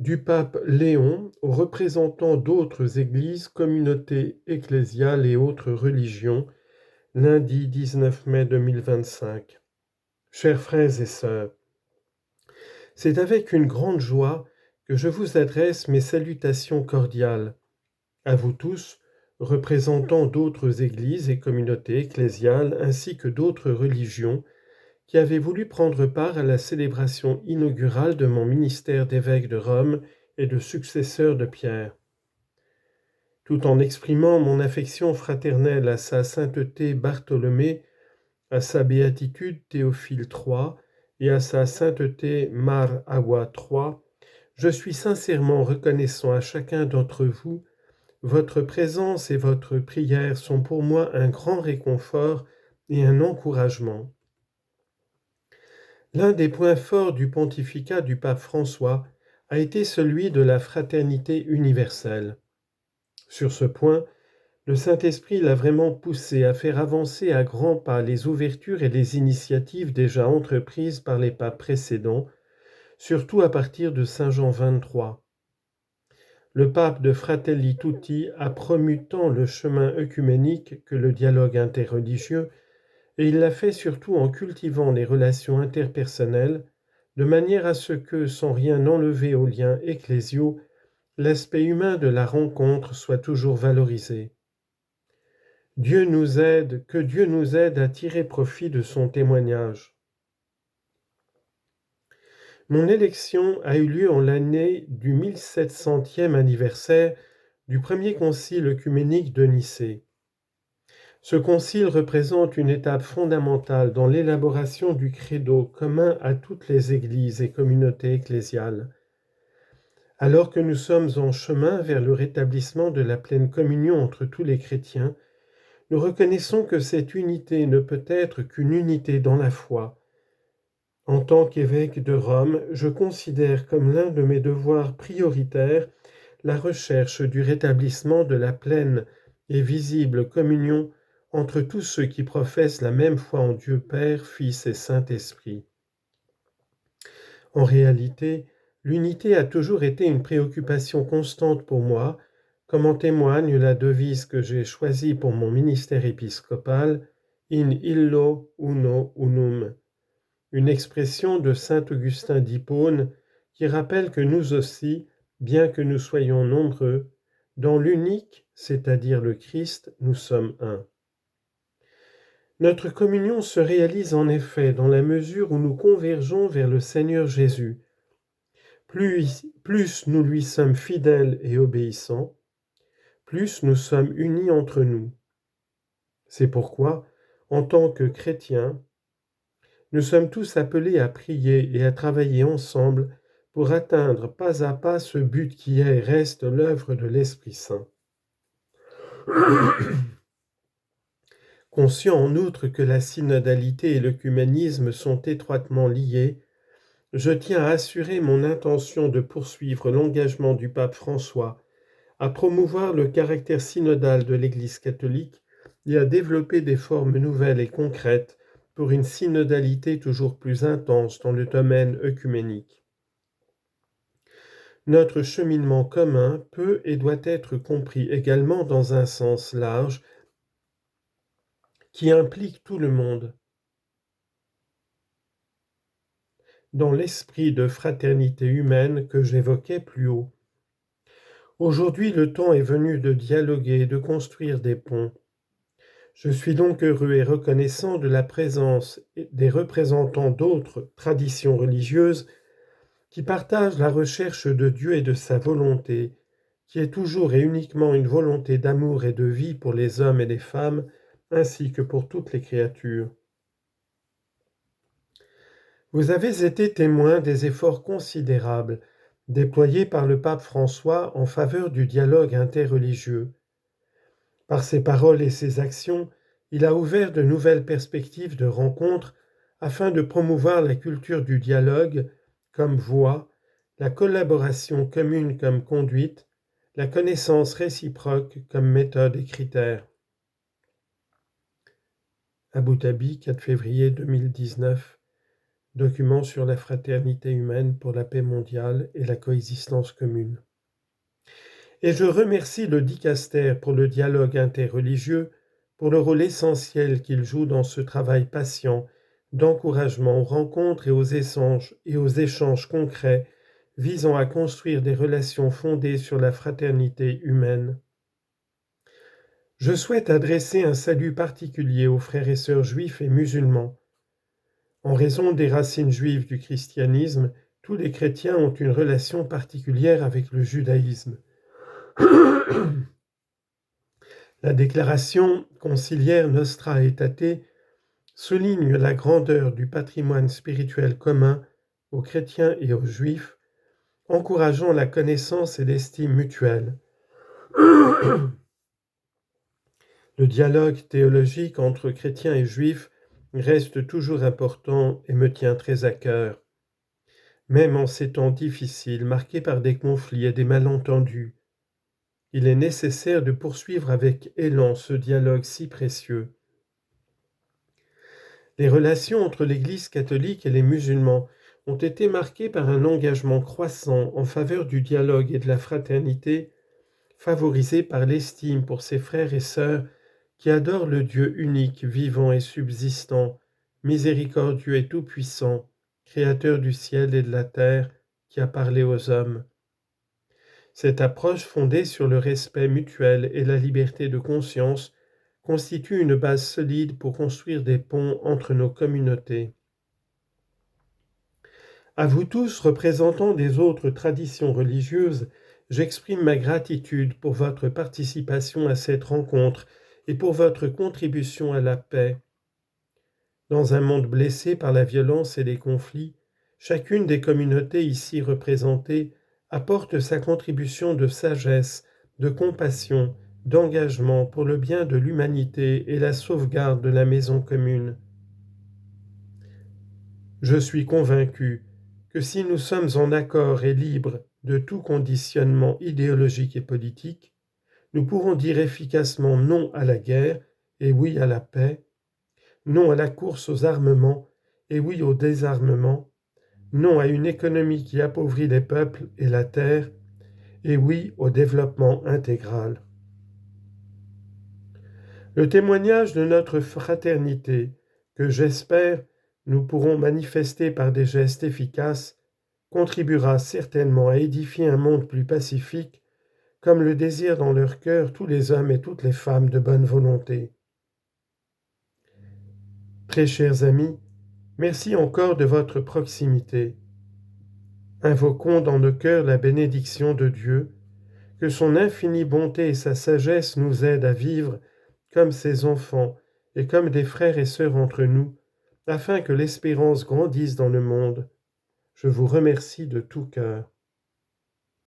du pape Léon aux représentants d'autres églises, communautés ecclésiales et autres religions, lundi 19 mai 2025. Chers frères et sœurs, c'est avec une grande joie que je vous adresse mes salutations cordiales. À vous tous, représentants d'autres églises et communautés ecclésiales ainsi que d'autres religions, qui avez voulu prendre part à la célébration inaugurale de mon ministère d'évêque de Rome et de successeur de Pierre. Tout en exprimant mon affection fraternelle à sa sainteté Bartholomée, à sa béatitude Théophile III et à sa sainteté Mar Awa III, je suis sincèrement reconnaissant à chacun d'entre vous. Votre présence et votre prière sont pour moi un grand réconfort et un encouragement. L'un des points forts du pontificat du pape François a été celui de la fraternité universelle. Sur ce point, le Saint-Esprit l'a vraiment poussé à faire avancer à grands pas les ouvertures et les initiatives déjà entreprises par les papes précédents, surtout à partir de Saint Jean XXIII. Le pape de Fratelli Tutti a promu tant le chemin œcuménique que le dialogue interreligieux, et il l'a fait surtout en cultivant les relations interpersonnelles, de manière à ce que, sans rien enlever aux liens ecclésiaux, l'aspect humain de la rencontre soit toujours valorisé. Que Dieu nous aide à tirer profit de son témoignage. Mon élection a eu lieu en l'année du 1700e anniversaire du premier concile œcuménique de Nicée. Ce concile représente une étape fondamentale dans l'élaboration du credo commun à toutes les églises et communautés ecclésiales. Alors que nous sommes en chemin vers le rétablissement de la pleine communion entre tous les chrétiens, nous reconnaissons que cette unité ne peut être qu'une unité dans la foi. En tant qu'évêque de Rome, je considère comme l'un de mes devoirs prioritaires la recherche du rétablissement de la pleine et visible communion entre tous ceux qui professent la même foi en Dieu Père, Fils et Saint-Esprit. En réalité, l'unité a toujours été une préoccupation constante pour moi, comme en témoigne la devise que j'ai choisie pour mon ministère épiscopal, In illo uno unum, une expression de saint Augustin d'Hippone qui rappelle que nous aussi, bien que nous soyons nombreux, dans l'unique, c'est-à-dire le Christ, nous sommes un. Notre communion se réalise en effet dans la mesure où nous convergeons vers le Seigneur Jésus. Plus nous lui sommes fidèles et obéissants, plus nous sommes unis entre nous. C'est pourquoi, en tant que chrétiens, nous sommes tous appelés à prier et à travailler ensemble pour atteindre pas à pas ce but qui est et reste l'œuvre de l'Esprit Saint. Conscient en outre que la synodalité et l'œcuménisme sont étroitement liés, je tiens à assurer mon intention de poursuivre l'engagement du pape François à promouvoir le caractère synodal de l'Église catholique et à développer des formes nouvelles et concrètes pour une synodalité toujours plus intense dans le domaine œcuménique. Notre cheminement commun peut et doit être compris également dans un sens large qui implique tout le monde. Dans l'esprit de fraternité humaine que j'évoquais plus haut. Aujourd'hui, le temps est venu de dialoguer et de construire des ponts. Je suis donc heureux et reconnaissant de la présence des représentants d'autres traditions religieuses qui partagent la recherche de Dieu et de sa volonté, qui est toujours et uniquement une volonté d'amour et de vie pour les hommes et les femmes, ainsi que pour toutes les créatures. Vous avez été témoin des efforts considérables déployés par le pape François en faveur du dialogue interreligieux. Par ses paroles et ses actions, il a ouvert de nouvelles perspectives de rencontres afin de promouvoir la culture du dialogue comme voie, la collaboration commune comme conduite, la connaissance réciproque comme méthode et critère. Abu Dhabi, 4 février 2019. document sur la fraternité humaine pour la paix mondiale et la coexistence commune. Et je remercie le dicaster pour le dialogue interreligieux, pour le rôle essentiel qu'il joue dans ce travail patient d'encouragement aux rencontres et aux échanges concrets visant à construire des relations fondées sur la fraternité humaine. Je souhaite adresser un salut particulier aux frères et sœurs juifs et musulmans. En raison des racines juives du christianisme, tous les chrétiens ont une relation particulière avec le judaïsme. La déclaration conciliaire Nostra Aetate souligne la grandeur du patrimoine spirituel commun aux chrétiens et aux juifs, encourageant la connaissance et l'estime mutuelle. Le dialogue théologique entre chrétiens et juifs reste toujours important et me tient très à cœur. Même en ces temps difficiles, marqués par des conflits et des malentendus, il est nécessaire de poursuivre avec élan ce dialogue si précieux. Les relations entre l'Église catholique et les musulmans ont été marquées par un engagement croissant en faveur du dialogue et de la fraternité, favorisé par l'estime pour ses frères et sœurs qui adorent le Dieu unique, vivant et subsistant, miséricordieux et tout-puissant, créateur du ciel et de la terre, qui a parlé aux hommes. Cette approche fondée sur le respect mutuel et la liberté de conscience constitue une base solide pour construire des ponts entre nos communautés. À vous tous, représentants des autres traditions religieuses, j'exprime ma gratitude pour votre participation à cette rencontre et pour votre contribution à la paix. Dans un monde blessé par la violence et les conflits, chacune des communautés ici représentées apporte sa contribution de sagesse, de compassion, d'engagement pour le bien de l'humanité et la sauvegarde de la maison commune. Je suis convaincu que si nous sommes en accord et libres de tout conditionnement idéologique et politique, nous pourrons dire efficacement non à la guerre et oui à la paix, non à la course aux armements et oui au désarmement, non à une économie qui appauvrit les peuples et la terre, et oui au développement intégral. Le témoignage de notre fraternité, que j'espère nous pourrons manifester par des gestes efficaces, contribuera certainement à édifier un monde plus pacifique, comme le désirent dans leur cœur tous les hommes et toutes les femmes de bonne volonté. Très chers amis, merci encore de votre proximité. Invoquons dans nos cœurs la bénédiction de Dieu, que son infinie bonté et sa sagesse nous aident à vivre comme ses enfants et comme des frères et sœurs entre nous, afin que l'espérance grandisse dans le monde. Je vous remercie de tout cœur.